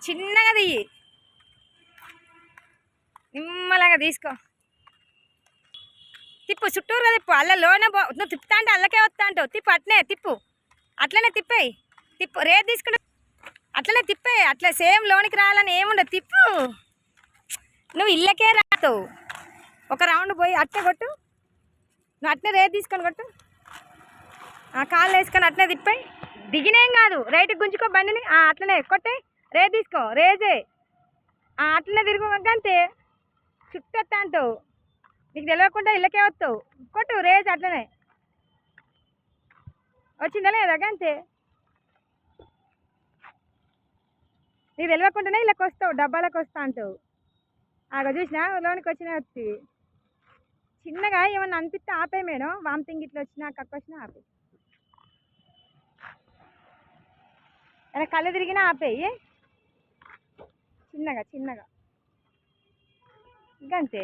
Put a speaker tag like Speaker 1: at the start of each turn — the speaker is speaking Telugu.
Speaker 1: చిన్నగా తీయి, నిమ్మలాగా తీసుకో. తిప్పు చుట్టూరుగా తిప్పు, అల్లలోనే నువ్వు తిప్పుతా అంటే అల్లకే వస్తా అంటావు. తిప్పు అట్నే తిప్పు, అట్లనే తిప్పేయి. తిప్పు రేపు తీసుకుంటే అట్లనే తిప్పేయి. అట్లా సేమ్ లోనికి రావాలని ఏముండదు. తిప్పు, నువ్వు ఇళ్ళకే రాతావు. ఒక రౌండ్ పోయి అట్నే కొట్టు. నువ్వు అట్నే రేపు తీసుకొని కొట్టు. కాళ్ళు వేసుకొని అట్నే తిప్పాయి. దిగినేం కాదు, రైట్కి గుంజుకో బండిని. అట్లనే కొట్టే, రే తీసుకో, రేజే. అట్లనే తిరుగు అంతే. చుట్టొస్తా అంటావు, నీకు తెలియకుండా ఇళ్ళకే వస్తావు. కొట్టు రేజ్, అట్లనే వచ్చిందా లేదా అంతే. నీకు తెలియకుండానే ఇళ్ళకి వస్తావు, డబ్బాలకు వస్తా అంటావు. చూసినా లోనికి వచ్చినా వచ్చి చిన్నగా ఏమన్నా అనిపిస్తే ఆపే మేడం. వామిటింగ్ ఇట్లా వచ్చినా కక్క వచ్చినా ఆపే. అలా కళ్ళు తిరిగినా ఆపేయి. చిన్నగా చిన్నగా ఇంకంతే.